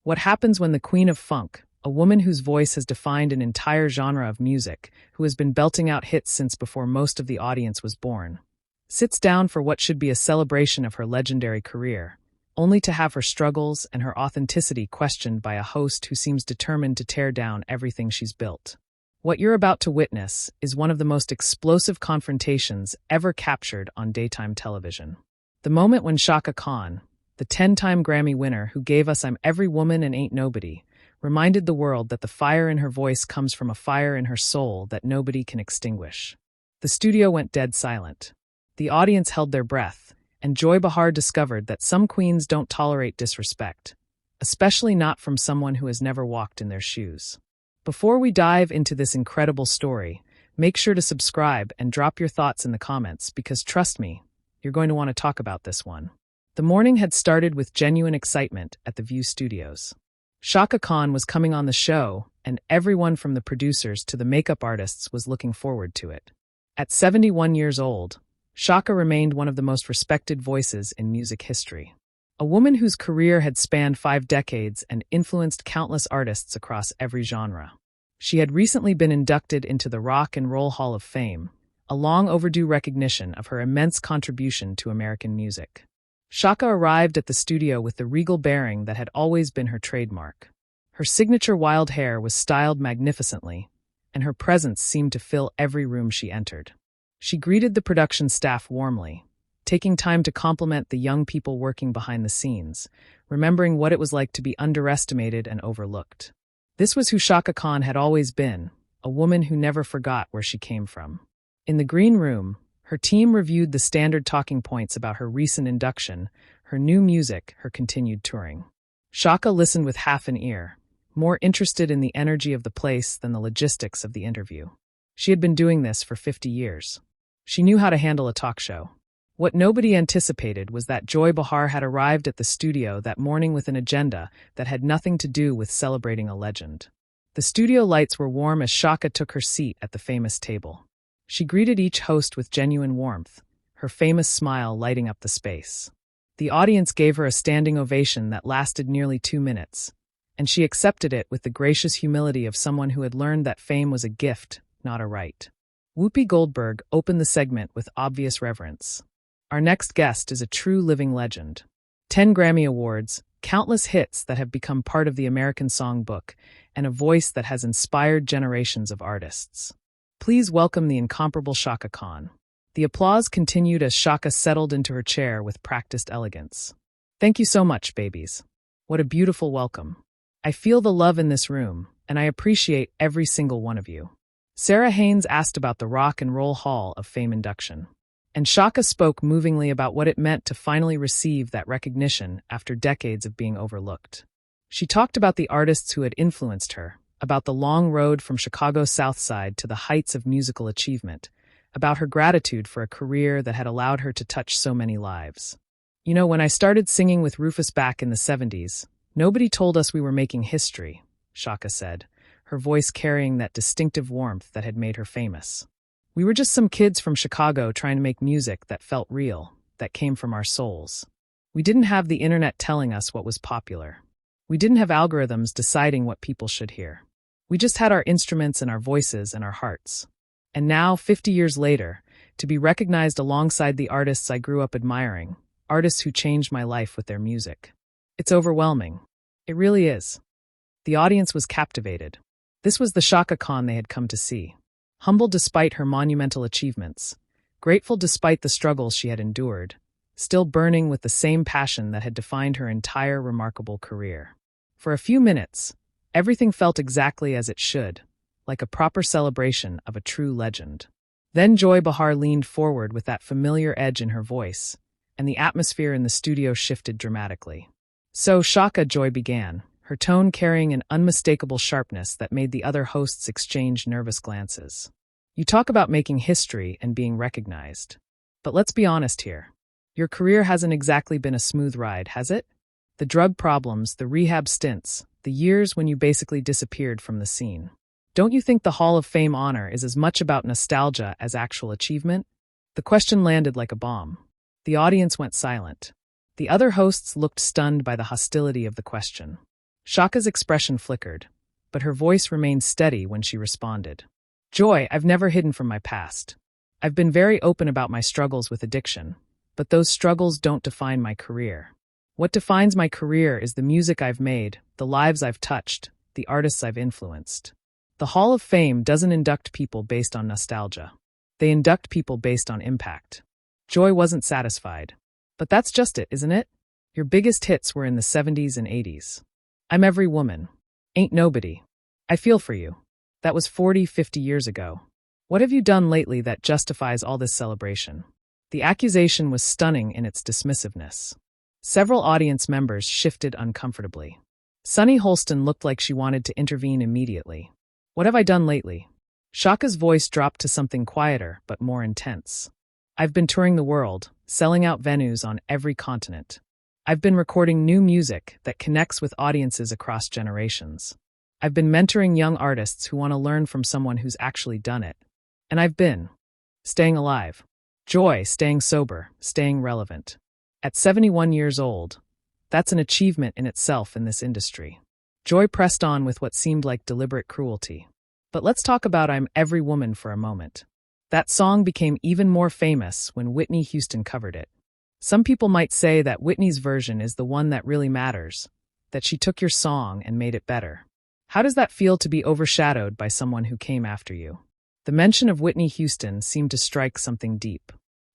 What happens when the queen of funk, a woman whose voice has defined an entire genre of music, who has been belting out hits since before most of the audience was born, sits down for what should be a celebration of her legendary career, only to have her struggles and her authenticity questioned by a host who seems determined to tear down everything she's built? What you're about to witness is one of the most explosive confrontations ever captured on daytime television. The moment when Chaka Khan, the 10-time Grammy winner who gave us I'm Every Woman and Ain't Nobody, reminded the world that the fire in her voice comes from a fire in her soul that nobody can extinguish. The studio went dead silent. The audience held their breath, and Joy Behar discovered that some queens don't tolerate disrespect, especially not from someone who has never walked in their shoes. Before we dive into this incredible story, make sure to subscribe and drop your thoughts in the comments because trust me, you're going to want to talk about this one. The morning had started with genuine excitement at the View Studios. Chaka Khan was coming on the show, and everyone from the producers to the makeup artists was looking forward to it. At 71 years old, Chaka remained one of the most respected voices in music history. A woman whose career had spanned 5 decades and influenced countless artists across every genre. She had recently been inducted into the Rock and Roll Hall of Fame, a long-overdue recognition of her immense contribution to American music. Chaka arrived at the studio with the regal bearing that had always been her trademark. Her signature wild hair was styled magnificently, and her presence seemed to fill every room she entered. She greeted the production staff warmly, taking time to compliment the young people working behind the scenes, remembering what it was like to be underestimated and overlooked. This was who Chaka Khan had always been, a woman who never forgot where she came from. In the green room, her team reviewed the standard talking points about her recent induction, her new music, her continued touring. Chaka listened with half an ear, more interested in the energy of the place than the logistics of the interview. She had been doing this for 50 years. She knew how to handle a talk show. What nobody anticipated was that Joy Behar had arrived at the studio that morning with an agenda that had nothing to do with celebrating a legend. The studio lights were warm as Chaka took her seat at the famous table. She greeted each host with genuine warmth, her famous smile lighting up the space. The audience gave her a standing ovation that lasted nearly 2 minutes, and she accepted it with the gracious humility of someone who had learned that fame was a gift, not a right. Whoopi Goldberg opened the segment with obvious reverence. Our next guest is a true living legend. 10 Grammy Awards, countless hits that have become part of the American songbook, and a voice that has inspired generations of artists. Please welcome the incomparable Chaka Khan. The applause continued as Chaka settled into her chair with practiced elegance. Thank you so much, babies. What a beautiful welcome. I feel the love in this room, and I appreciate every single one of you. Sarah Haynes asked about the Rock and Roll Hall of Fame induction, and Chaka spoke movingly about what it meant to finally receive that recognition after decades of being overlooked. She talked about the artists who had influenced her, about the long road from Chicago's South Side to the heights of musical achievement, about her gratitude for a career that had allowed her to touch so many lives. You know, when I started singing with Rufus back in the 70s, nobody told us we were making history, Chaka said, her voice carrying that distinctive warmth that had made her famous. We were just some kids from Chicago trying to make music that felt real, that came from our souls. We didn't have the internet telling us what was popular. We didn't have algorithms deciding what people should hear. We just had our instruments and our voices and our hearts. And now, 50 years later, to be recognized alongside the artists I grew up admiring, artists who changed my life with their music. It's overwhelming. It really is. The audience was captivated. This was the Chaka Khan they had come to see. Humble despite her monumental achievements, grateful despite the struggles she had endured, still burning with the same passion that had defined her entire remarkable career. For a few minutes, everything felt exactly as it should, like a proper celebration of a true legend. Then Joy Behar leaned forward with that familiar edge in her voice, and the atmosphere in the studio shifted dramatically. So Chaka, Joy began, her tone carrying an unmistakable sharpness that made the other hosts exchange nervous glances. You talk about making history and being recognized. But let's be honest here. Your career hasn't exactly been a smooth ride, has it? The drug problems, the rehab stints, the years when you basically disappeared from the scene. Don't you think the Hall of Fame honor is as much about nostalgia as actual achievement? The question landed like a bomb. The audience went silent. The other hosts looked stunned by the hostility of the question. Chaka's expression flickered, but her voice remained steady when she responded. Joy, I've never hidden from my past. I've been very open about my struggles with addiction, but those struggles don't define my career. What defines my career is the music I've made, the lives I've touched, the artists I've influenced. The Hall of Fame doesn't induct people based on nostalgia. They induct people based on impact. Joy wasn't satisfied. But that's just it, isn't it? Your biggest hits were in the 70s and 80s. I'm Every Woman. Ain't Nobody. I Feel For You. That was 40, 50 years ago. What have you done lately that justifies all this celebration? The accusation was stunning in its dismissiveness. Several audience members shifted uncomfortably. Sunny Holston looked like she wanted to intervene immediately. What have I done lately? Chaka's voice dropped to something quieter but more intense. I've been touring the world, selling out venues on every continent. I've been recording new music that connects with audiences across generations. I've been mentoring young artists who want to learn from someone who's actually done it. And I've been staying alive. Joy, staying sober, staying relevant. At 71 years old, that's an achievement in itself in this industry. Joy pressed on with what seemed like deliberate cruelty. But let's talk about I'm Every Woman for a moment. That song became even more famous when Whitney Houston covered it. Some people might say that Whitney's version is the one that really matters, that she took your song and made it better. How does that feel to be overshadowed by someone who came after you? The mention of Whitney Houston seemed to strike something deep.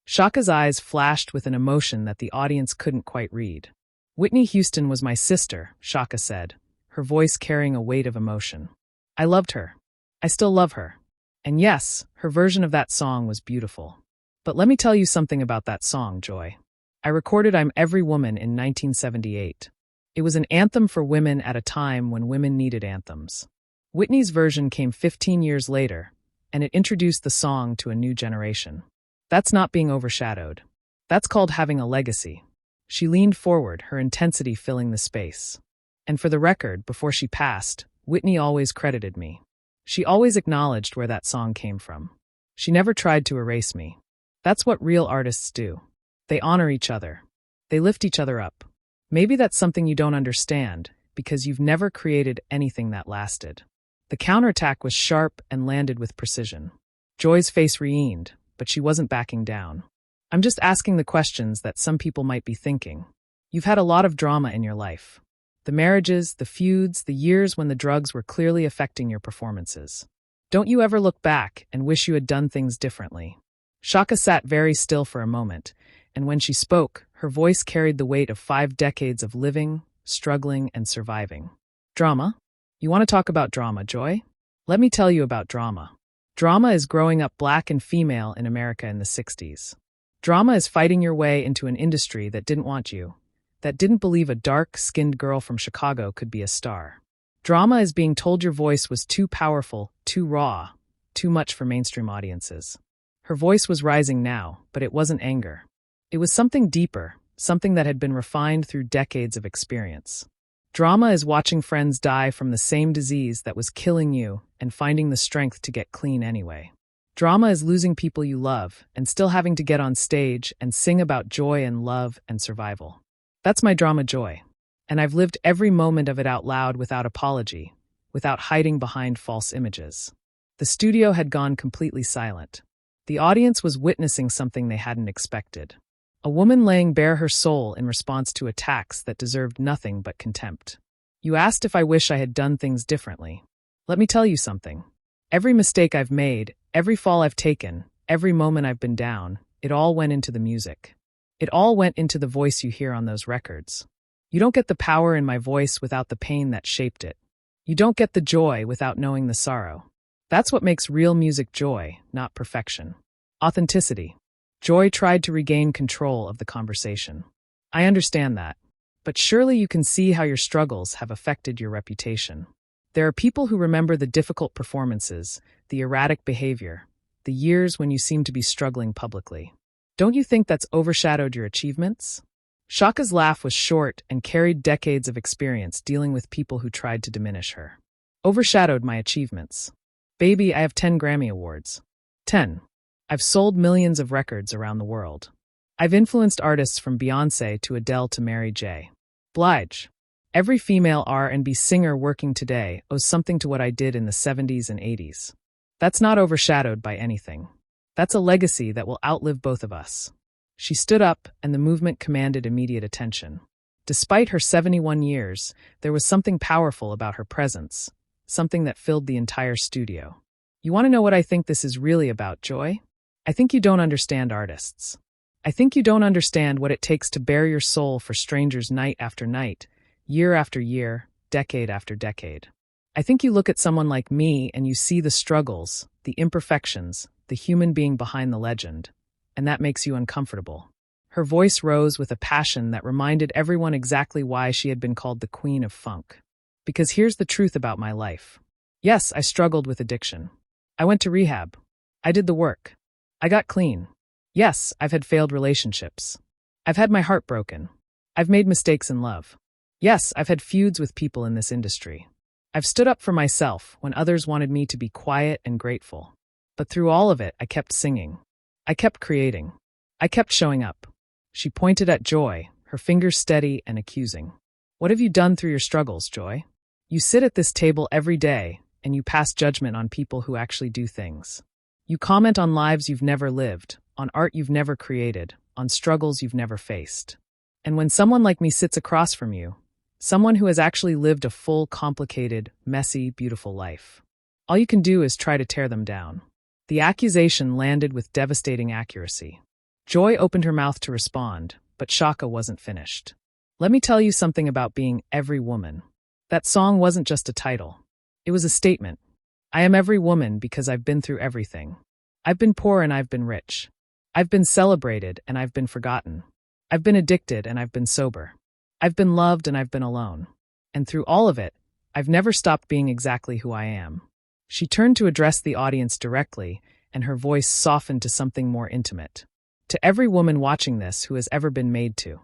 Chaka's eyes flashed with an emotion that the audience couldn't quite read. Whitney Houston was my sister, Chaka said, her voice carrying a weight of emotion. I loved her. I still love her. And yes, her version of that song was beautiful. But let me tell you something about that song, Joy. I recorded I'm Every Woman in 1978. It was an anthem for women at a time when women needed anthems. Whitney's version came 15 years later, and it introduced the song to a new generation. That's not being overshadowed. That's called having a legacy. She leaned forward, her intensity filling the space. And for the record, before she passed, Whitney always credited me. She always acknowledged where that song came from. She never tried to erase me. That's what real artists do. They honor each other. They lift each other up. Maybe that's something you don't understand, because you've never created anything that lasted. The counterattack was sharp and landed with precision. Joy's face re-eased, but she wasn't backing down. I'm just asking the questions that some people might be thinking. You've had a lot of drama in your life. The marriages, the feuds, the years when the drugs were clearly affecting your performances. Don't you ever look back and wish you had done things differently? Chaka sat very still for a moment, and when she spoke, her voice carried the weight of 5 decades of living, struggling, and surviving. Drama? You want to talk about drama, Joy? Let me tell you about drama. Drama is growing up black and female in America in the 60s. Drama is fighting your way into an industry that didn't want you, that didn't believe a dark-skinned girl from Chicago could be a star. Drama is being told your voice was too powerful, too raw, too much for mainstream audiences. Her voice was rising now, but it wasn't anger. It was something deeper, something that had been refined through decades of experience. Drama is watching friends die from the same disease that was killing you and finding the strength to get clean anyway. Drama is losing people you love and still having to get on stage and sing about joy and love and survival. That's my drama, Joy. And I've lived every moment of it out loud without apology, without hiding behind false images. The studio had gone completely silent. The audience was witnessing something they hadn't expected. A woman laying bare her soul in response to attacks that deserved nothing but contempt. You asked if I wish I had done things differently. Let me tell you something. Every mistake I've made, every fall I've taken, every moment I've been down, it all went into the music. It all went into the voice you hear on those records. You don't get the power in my voice without the pain that shaped it. You don't get the joy without knowing the sorrow. That's what makes real music joy, not perfection. Authenticity. Joy tried to regain control of the conversation. I understand that. But surely you can see how your struggles have affected your reputation. There are people who remember the difficult performances, the erratic behavior, the years when you seem to be struggling publicly. Don't you think that's overshadowed your achievements? Chaka's laugh was short and carried decades of experience dealing with people who tried to diminish her. Overshadowed my achievements. Baby, I have 10 Grammy Awards. 10. I've sold millions of records around the world. I've influenced artists from Beyoncé to Adele to Mary J. Blige. Every female R&B singer working today owes something to what I did in the 70s and 80s. That's not overshadowed by anything. That's a legacy that will outlive both of us. She stood up, and the movement commanded immediate attention. Despite her 71 years, there was something powerful about her presence, something that filled the entire studio. You want to know what I think this is really about, Joy? I think you don't understand artists. I think you don't understand what it takes to bare your soul for strangers night after night, year after year, decade after decade. I think you look at someone like me and you see the struggles, the imperfections, the human being behind the legend, and that makes you uncomfortable. Her voice rose with a passion that reminded everyone exactly why she had been called the Queen of Funk. Because here's the truth about my life. Yes, I struggled with addiction. I went to rehab. I did the work. I got clean. Yes, I've had failed relationships. I've had my heart broken. I've made mistakes in love. Yes, I've had feuds with people in this industry. I've stood up for myself when others wanted me to be quiet and grateful. But through all of it, I kept singing. I kept creating. I kept showing up. She pointed at Joy, her fingers steady and accusing. What have you done through your struggles, Joy? You sit at this table every day, and you pass judgment on people who actually do things. You comment on lives you've never lived, on art you've never created, on struggles you've never faced. And when someone like me sits across from you, someone who has actually lived a full, complicated, messy, beautiful life, all you can do is try to tear them down. The accusation landed with devastating accuracy. Joy opened her mouth to respond, but Chaka wasn't finished. Let me tell you something about being every woman. That song wasn't just a title. It was a statement. I am every woman because I've been through everything. I've been poor and I've been rich. I've been celebrated and I've been forgotten. I've been addicted and I've been sober. I've been loved and I've been alone. And through all of it, I've never stopped being exactly who I am. She turned to address the audience directly, and her voice softened to something more intimate. To every woman watching this who has ever been made to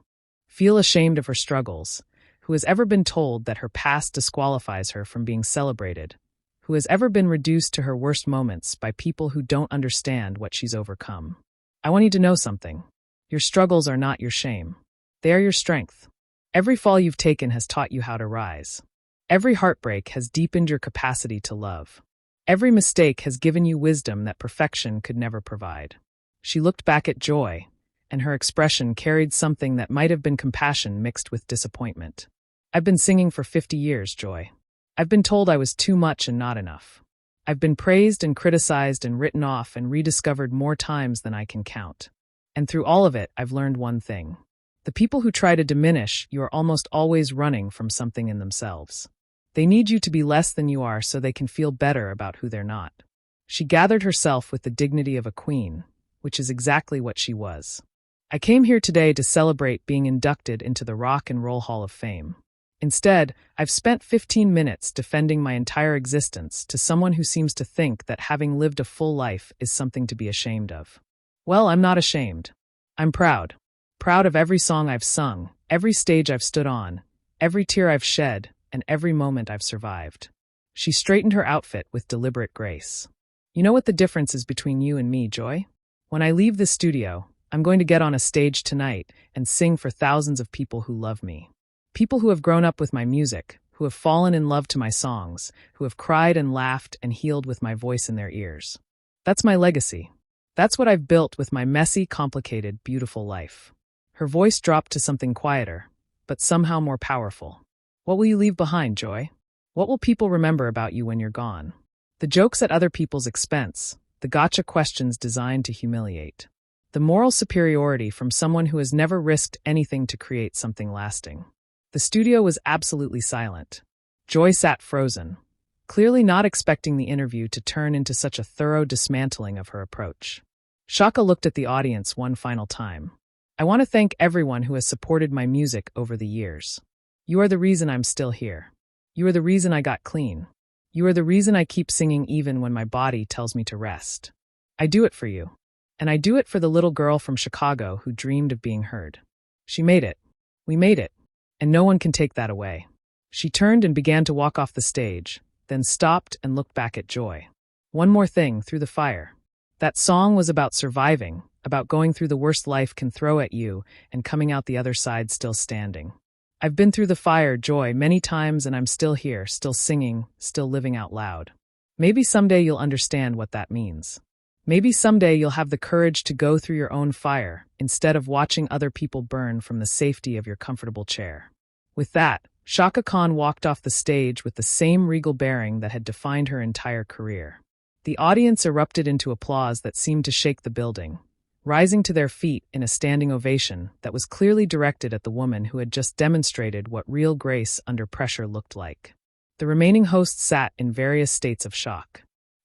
feel ashamed of her struggles, who has ever been told that her past disqualifies her from being celebrated, who has ever been reduced to her worst moments by people who don't understand what she's overcome. I want you to know something. Your struggles are not your shame. They are your strength. Every fall you've taken has taught you how to rise. Every heartbreak has deepened your capacity to love. Every mistake has given you wisdom that perfection could never provide. She looked back at Joy, and her expression carried something that might have been compassion mixed with disappointment. I've been singing for 50 years, Joy. I've been told I was too much and not enough. I've been praised and criticized and written off and rediscovered more times than I can count. And through all of it, I've learned one thing. The people who try to diminish you are almost always running from something in themselves. They need you to be less than you are so they can feel better about who they're not. She gathered herself with the dignity of a queen, which is exactly what she was. I came here today to celebrate being inducted into the Rock and Roll Hall of Fame. Instead, I've spent 15 minutes defending my entire existence to someone who seems to think that having lived a full life is something to be ashamed of. Well, I'm not ashamed. I'm proud. Proud of every song I've sung, every stage I've stood on, every tear I've shed, and every moment I've survived. She straightened her outfit with deliberate grace. You know what the difference is between you and me, Joy? When I leave this studio, I'm going to get on a stage tonight and sing for thousands of people who love me. People who have grown up with my music, who have fallen in love to my songs, who have cried and laughed and healed with my voice in their ears. That's my legacy. That's what I've built with my messy, complicated, beautiful life. Her voice dropped to something quieter, but somehow more powerful. What will you leave behind, Joy? What will people remember about you when you're gone? The jokes at other people's expense, the gotcha questions designed to humiliate. The moral superiority from someone who has never risked anything to create something lasting. The studio was absolutely silent. Joy sat frozen, clearly not expecting the interview to turn into such a thorough dismantling of her approach. Chaka looked at the audience one final time. I want to thank everyone who has supported my music over the years. You are the reason I'm still here. You are the reason I got clean. You are the reason I keep singing even when my body tells me to rest. I do it for you. And I do it for the little girl from Chicago who dreamed of being heard. She made it. We made it. And no one can take that away. She turned and began to walk off the stage, then stopped and looked back at Joy. One more thing, through the fire. That song was about surviving, about going through the worst life can throw at you and coming out the other side still standing. I've been through the fire, Joy, many times, and I'm still here, still singing, still living out loud. Maybe someday you'll understand what that means. Maybe someday you'll have the courage to go through your own fire instead of watching other people burn from the safety of your comfortable chair. With that, Chaka Khan walked off the stage with the same regal bearing that had defined her entire career. The audience erupted into applause that seemed to shake the building, rising to their feet in a standing ovation that was clearly directed at the woman who had just demonstrated what real grace under pressure looked like. The remaining hosts sat in various states of shock.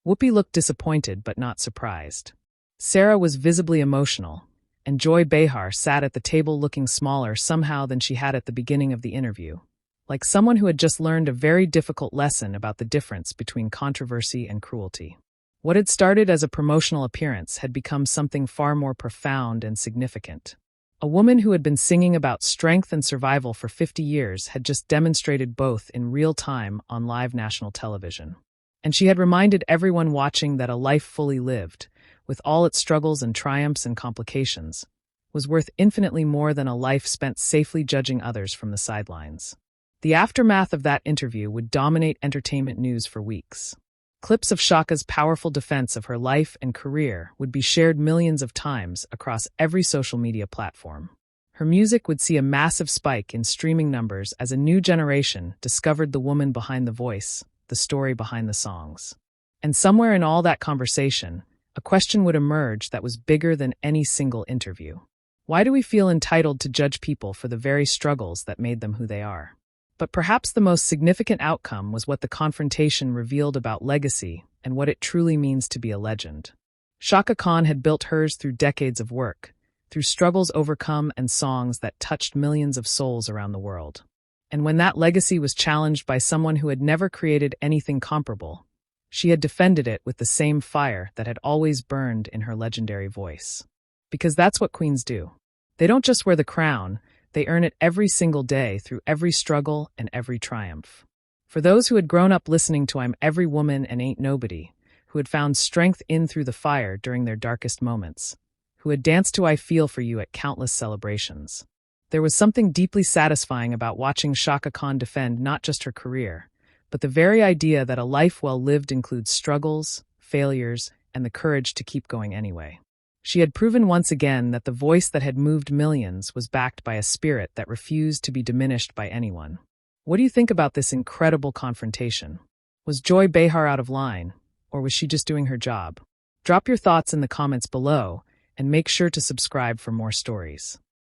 Whoopi looked disappointed but not surprised. Sarah was visibly emotional, and Joy Behar sat at the table looking smaller somehow than she had at the beginning of the interview, like someone who had just learned a very difficult lesson about the difference between controversy and cruelty. What had started as a promotional appearance had become something far more profound and significant. A woman who had been singing about strength and survival for 50 years had just demonstrated both in real time on live national television. And she had reminded everyone watching that a life fully lived, with all its struggles and triumphs and complications, was worth infinitely more than a life spent safely judging others from the sidelines. The aftermath of that interview would dominate entertainment news for weeks. Clips of Chaka's powerful defense of her life and career would be shared millions of times across every social media platform. Her music would see a massive spike in streaming numbers as a new generation discovered the woman behind the voice, the story behind the songs. And somewhere in all that conversation, a question would emerge that was bigger than any single interview. Why do we feel entitled to judge people for the very struggles that made them who they are? But perhaps the most significant outcome was what the confrontation revealed about legacy and what it truly means to be a legend. Chaka Khan had built hers through decades of work, through struggles overcome and songs that touched millions of souls around the world. And when that legacy was challenged by someone who had never created anything comparable, she had defended it with the same fire that had always burned in her legendary voice. Because that's what queens do. They don't just wear the crown, they earn it every single day through every struggle and every triumph. For those who had grown up listening to I'm Every Woman and Ain't Nobody, who had found strength in through the fire during their darkest moments, who had danced to I Feel For You at countless celebrations, there was something deeply satisfying about watching Chaka Khan defend not just her career, but the very idea that a life well lived includes struggles, failures, and the courage to keep going anyway. She had proven once again that the voice that had moved millions was backed by a spirit that refused to be diminished by anyone. What do you think about this incredible confrontation? Was Joy Behar out of line, or was she just doing her job? Drop your thoughts in the comments below, and make sure to subscribe for more stories.